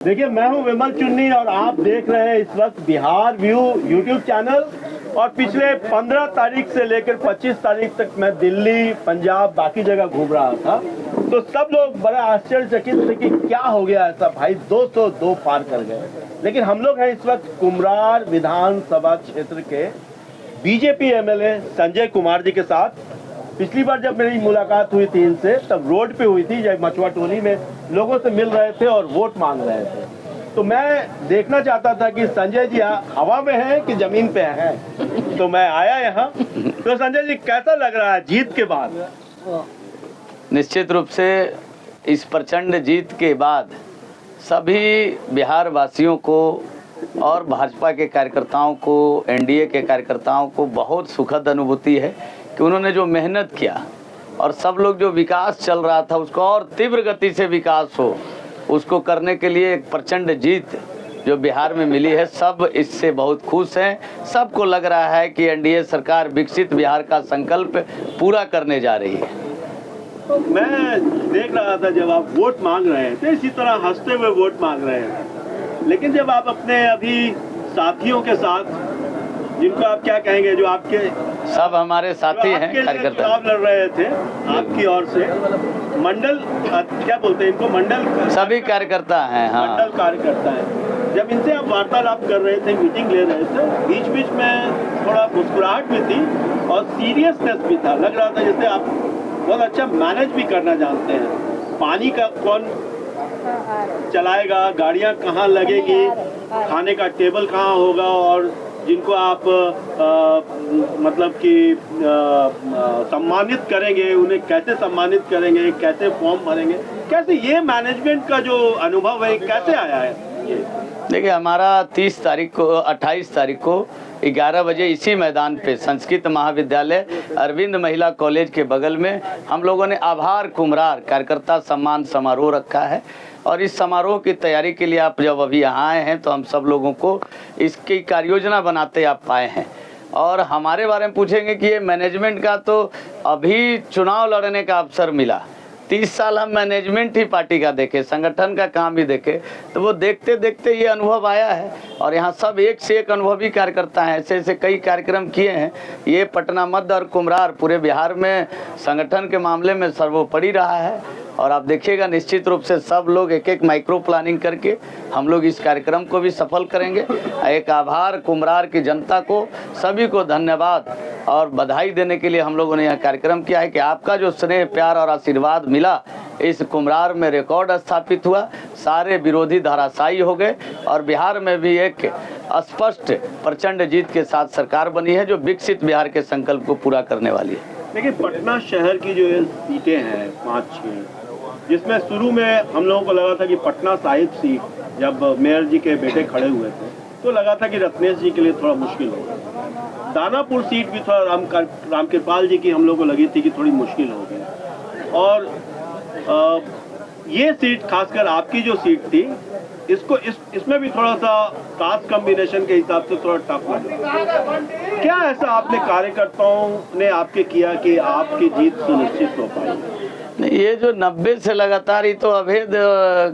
देखिए, मैं हूं विमल चुन्नी और आप देख रहे हैं इस वक्त बिहार व्यू यूट्यूब चैनल। और पिछले 15 तारीख से लेकर 25 तारीख तक मैं दिल्ली, पंजाब, बाकी जगह घूम रहा था, तो सब लोग बड़ा आश्चर्यचकित थे कि क्या हो गया ऐसा, भाई 202 पार कर गए। लेकिन हम लोग हैं इस वक्त कुम्हरार विधानसभा क्षेत्र के बीजेपी एमएलए संजय कुमार जी के साथ। पिछली बार जब मेरी मुलाकात हुई थी इनसे, तब रोड पे हुई थी, जब मचुआ टोली में लोगों से मिल रहे थे और वोट मांग रहे थे। तो मैं देखना चाहता था कि संजय जी हवा में हैं कि जमीन पे हैं। तो मैं आया यहाँ। तो संजय जी, कैसा लग रहा है जीत के बाद? निश्चित रूप से इस प्रचंड जीत के बाद सभी बिहार वासियों को और भाजपा के कार्यकर्ताओं को, एनडीए के कार्यकर्ताओं को बहुत सुखद अनुभूति है कि उन्होंने जो मेहनत किया और सब लोग जो विकास चल रहा था उसको और तीव्र गति से विकास हो, उसको करने के लिए एक प्रचंड जीत जो बिहार में मिली है, सब इससे बहुत खुश हैं। सबको लग रहा है कि एनडीए सरकार विकसित बिहार का संकल्प पूरा करने जा रही है। तो मैं देख रहा था जब आप वोट मांग रहे थे, इसी तरह हंसते हुए वोट मांग रहे हैं, लेकिन जब आप अपने अभी साथियों के साथ, जिनको आप क्या कहेंगे, जो आपके सब हमारे साथी हैं, कार्यकर्ता चुनाव लड़ रहे थे आपकी ओर से, मंडल क्या बोलते हैं इनको, मंडल सभी कार्यकर्ता हैं, हाँ, मंडल कार्यकर्ता है, जब इनसे आप वार्तालाप कर रहे थे, मीटिंग ले रहे थे, बीच बीच में थोड़ा मुस्कुराहट भी थी और सीरियसनेस भी था। लग रहा था जैसे आप बहुत अच्छा मैनेज भी करना जानते हैं। पानी का कौन चलाएगा, गाड़ियाँ कहाँ लगेगी, खाने का टेबल कहाँ होगा, और जिनको आप मतलब कि सम्मानित करेंगे, उन्हें कैसे सम्मानित करेंगे, कैसे फॉर्म भरेंगे, कैसे ये मैनेजमेंट का जो अनुभव है कैसे आया है? देखिए, हमारा 30 तारीख को, 28 तारीख को 11 बजे इसी मैदान पे संस्कृत महाविद्यालय अरविंद महिला कॉलेज के बगल में हम लोगों ने आभार कुम्हरार कार्यकर्ता सम्मान समारोह रखा है। और इस समारोह की तैयारी के लिए आप जब अभी यहाँ आए हैं तो हम सब लोगों को इसकी कार्ययोजना बनाते आप पाए हैं। और हमारे बारे में पूछेंगे कि ये मैनेजमेंट का, तो अभी चुनाव लड़ने का अवसर मिला। 30 साल हम मैनेजमेंट ही पार्टी का देखे, संगठन का काम भी देखे, तो वो देखते देखते ये अनुभव आया है। और यहाँ सब एक से एक अनुभवी कार्यकर्ता हैं, ऐसे ऐसे कई कार्यक्रम किए हैं। ये पटना मध्य और कुम्हरार पूरे बिहार में संगठन के मामले में सर्वोपरि रहा है। और आप देखिएगा निश्चित रूप से सब लोग एक एक माइक्रो प्लानिंग करके हम लोग इस कार्यक्रम को भी सफल करेंगे। एक आभार कुम्हरार की जनता को, सभी को धन्यवाद और बधाई देने के लिए हम लोगों ने यह कार्यक्रम किया है कि आपका जो स्नेह, प्यार और आशीर्वाद मिला, इस कुम्हरार में रिकॉर्ड स्थापित हुआ, सारे विरोधी धराशायी हो गए और बिहार में भी एक स्पष्ट प्रचंड जीत के साथ सरकार बनी है जो विकसित बिहार के संकल्प को पूरा करने वाली है। देखिए, पटना शहर की जो सीटें हैं 5-6, जिसमें शुरू में हम लोगों को लगा था कि पटना साहिब सीट, जब मेयर जी के बेटे खड़े हुए थे तो लगा था कि रत्नेश जी के लिए थोड़ा मुश्किल होगा। दानापुर सीट भी थोड़ा रामकृपाल जी की हम लोग को लगी थी कि थोड़ी मुश्किल होगी। और ये सीट, खासकर आपकी जो सीट थी, इसमें भी थोड़ा सा कास्ट कॉम्बिनेशन के हिसाब से थोड़ा टफ लगा। क्या ऐसा आपने कार्यकर्ताओं ने आपके किया कि आपकी जीत सुनिश्चित हो पाई? ये जो 90 से लगातार ही तो अभेद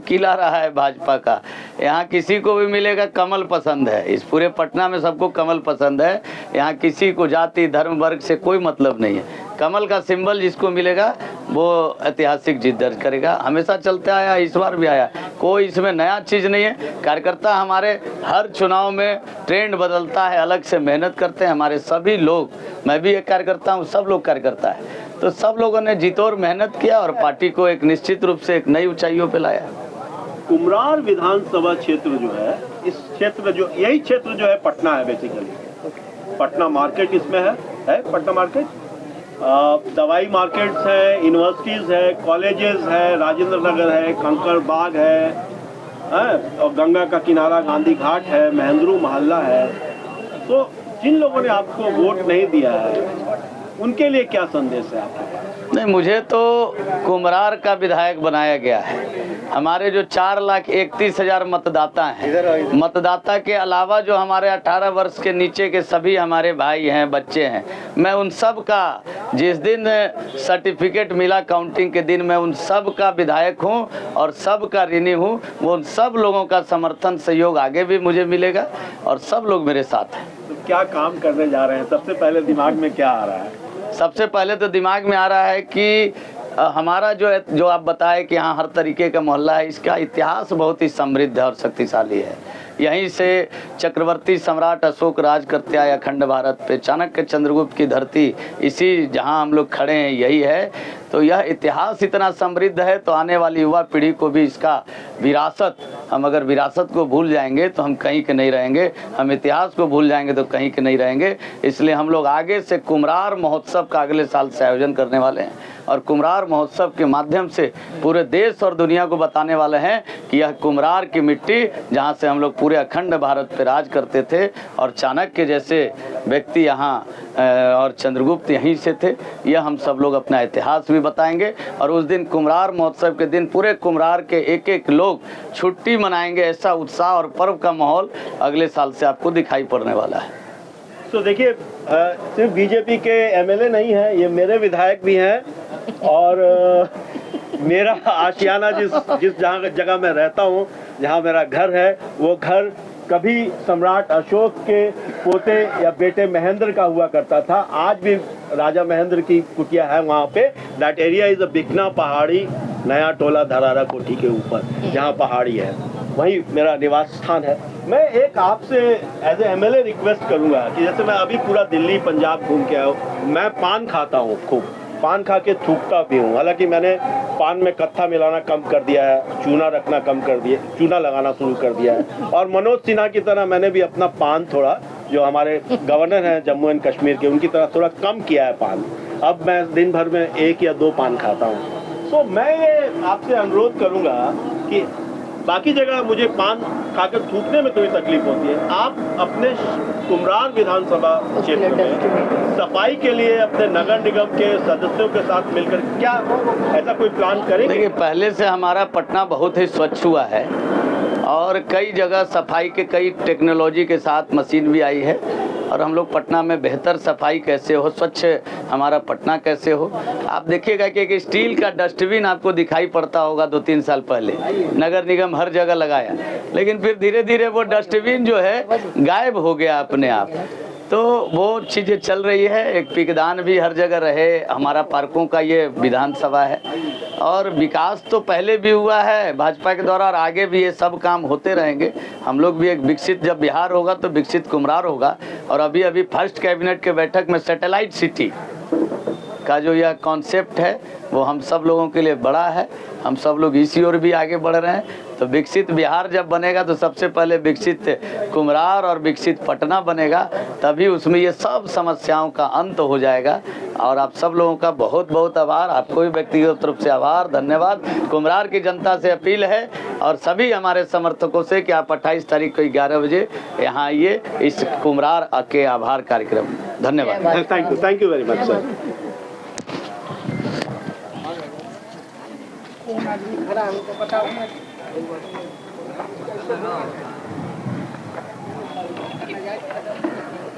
किला रहा है भाजपा का। यहाँ किसी को भी मिलेगा कमल पसंद है, इस पूरे पटना में सबको कमल पसंद है। यहाँ किसी को जाति, धर्म, वर्ग से कोई मतलब नहीं है। कमल का सिंबल जिसको मिलेगा वो ऐतिहासिक जीत दर्ज करेगा। हमेशा चलता आया, इस बार भी आया, कोई इसमें नया चीज़ नहीं है। कार्यकर्ता हमारे हर चुनाव में ट्रेंड बदलता है, अलग से मेहनत करते हैं हमारे सभी लोग। मैं भी एक कार्यकर्ता हूँ, सब लोग कार्यकर्ता है, तो सब लोगों ने जीतोर मेहनत किया और पार्टी को एक निश्चित रूप से एक नई ऊंचाइयों पे लाया। कुम्हरार विधानसभा क्षेत्र जो है, इस क्षेत्र जो, यही क्षेत्र जो है पटना है बेसिकली। पटना मार्केट इसमें है पटना मार्केट, दवाई मार्केट्स है, यूनिवर्सिटीज़ है, कॉलेजेस है, राजेंद्र नगर है, कंकड़ बाग है, और गंगा का किनारा गांधी घाट है, महेंद्रू मोहल्ला है। तो जिन लोगों ने आपको वोट नहीं दिया है उनके लिए क्या संदेश है आपके? नहीं, मुझे तो कुम्हरार का विधायक बनाया गया है। हमारे जो 4,31,000 मतदाता हैं, मतदाता के अलावा जो हमारे 18 वर्ष के नीचे के सभी हमारे भाई हैं, बच्चे हैं, मैं उन सब का जिस दिन सर्टिफिकेट मिला काउंटिंग के दिन, मैं उन सब का विधायक हूं और सब का ऋणी हूं। वो उन सब लोगों का समर्थन सहयोग आगे भी मुझे मिलेगा और सब लोग मेरे साथ हैं। तो क्या काम करने जा रहे हैं? सबसे पहले दिमाग में क्या आ रहा है? सबसे पहले तो दिमाग में आ रहा है कि हमारा जो आप बताए कि यहाँ हर तरीके का मोहल्ला है, इसका इतिहास बहुत ही समृद्ध और शक्तिशाली है। यहीं से चक्रवर्ती सम्राट अशोक राज करते आए अखंड भारत पे। चाणक्य चंद्रगुप्त की धरती इसी जहाँ हम लोग खड़े हैं यही है। तो यह इतिहास इतना समृद्ध है, तो आने वाली युवा पीढ़ी को भी इसका विरासत, हम अगर विरासत को भूल जाएंगे तो हम कहीं के नहीं रहेंगे, हम इतिहास को भूल जाएंगे तो कहीं के नहीं रहेंगे। इसलिए हम लोग आगे से कुम्हरार महोत्सव का अगले साल से आयोजन करने वाले हैं और कुम्हरार महोत्सव के माध्यम से पूरे देश और दुनिया को बताने वाले हैं कि यह कुम्हरार की मिट्टी, जहाँ से हम लोग पूरे अखंड भारत पे राज करते थे और चाणक्य जैसे व्यक्ति यहाँ और चंद्रगुप्त यहीं से थे, यह हम सब लोग अपना इतिहास भी बताएंगे। और उस दिन कुम्हरार महोत्सव के दिन पूरे कुम्हरार के एक एक लोग छुट्टी मनाएंगे। ऐसा उत्साह और पर्व का माहौल अगले साल से आपको दिखाई पड़ने वाला है। तो देखिए, सिर्फ बीजेपी के एमएलए नहीं है, ये मेरे विधायक भी हैं और मेरा आशियाना जिस जगह मैं रहता हूँ, जहाँ मेरा घर है, वो घर कभी सम्राट अशोक के पोते या बेटे महेंद्र का हुआ करता था। आज भी राजा महेंद्र की कुटिया है वहाँ पे। दैट एरिया इज अ बिकना पहाड़ी, नया टोला धरारा कोठी के ऊपर जहाँ पहाड़ी है, वही मेरा निवास स्थान है। मैं एक आपसे एज ए एमएलए रिक्वेस्ट करूंगा कि जैसे मैं अभी पूरा दिल्ली पंजाब घूम के आया हूँ, मैं पान खाता हूँ, खूब पान खा के थूकता भी हूँ। हालांकि मैंने पान में कत्था मिलाना कम कर दिया है, चूना रखना कम कर दिया, चूना लगाना शुरू कर दिया है। और मनोज सिन्हा की तरह मैंने भी अपना पान थोड़ा, जो हमारे गवर्नर हैं जम्मू एंड कश्मीर के, उनकी तरह थोड़ा कम किया है पान। अब मैं दिन भर में 1 या 2 पान खाता हूँ। तो मैं ये आपसे अनुरोध करूँगा कि बाकी जगह मुझे पान खाकर थूकने में थोड़ी तकलीफ होती है, आप अपने कुम्हरार विधानसभा क्षेत्र में सफाई के लिए अपने नगर निगम के सदस्यों के साथ मिलकर क्या ऐसा कोई प्लान करेंगे? देखिए, पहले से हमारा पटना बहुत ही स्वच्छ हुआ है और कई जगह सफाई के कई टेक्नोलॉजी के साथ मशीन भी आई है और हम लोग पटना में बेहतर सफाई कैसे हो, स्वच्छ हमारा पटना कैसे हो। आप देखिएगा कि एक स्टील का डस्टबिन आपको दिखाई पड़ता होगा 2-3 साल पहले, नगर निगम हर जगह लगाया, लेकिन फिर धीरे धीरे वो डस्टबिन जो है गायब हो गया अपने आप। तो वो चीज़ें चल रही है। एक पिकदान भी हर जगह रहे। हमारा पार्कों का ये विधानसभा है और विकास तो पहले भी हुआ है भाजपा के द्वारा और आगे भी ये सब काम होते रहेंगे। हम लोग भी एक विकसित, जब बिहार होगा तो विकसित कुम्हरार होगा। और अभी फर्स्ट कैबिनेट के बैठक में सैटेलाइट सिटी का जो यह कॉन्सेप्ट है वो हम सब लोगों के लिए बड़ा है। हम सब लोग इसी ओर भी आगे बढ़ रहे हैं। तो विकसित बिहार जब बनेगा तो सबसे पहले विकसित कुम्हरार और विकसित पटना बनेगा, तभी उसमें ये सब समस्याओं का अंत हो जाएगा। और आप सब लोगों का बहुत बहुत आभार, आपको भी व्यक्तिगत रूप से आभार, धन्यवाद। कुम्हरार की जनता से अपील है और सभी हमारे समर्थकों से कि आप 28 तारीख को 11 बजे यहाँ आइए इस कुम्हरार के आभार कार्यक्रम में। धन्यवाद। Thank you very much sir. खड़ा हमको बताओ मत।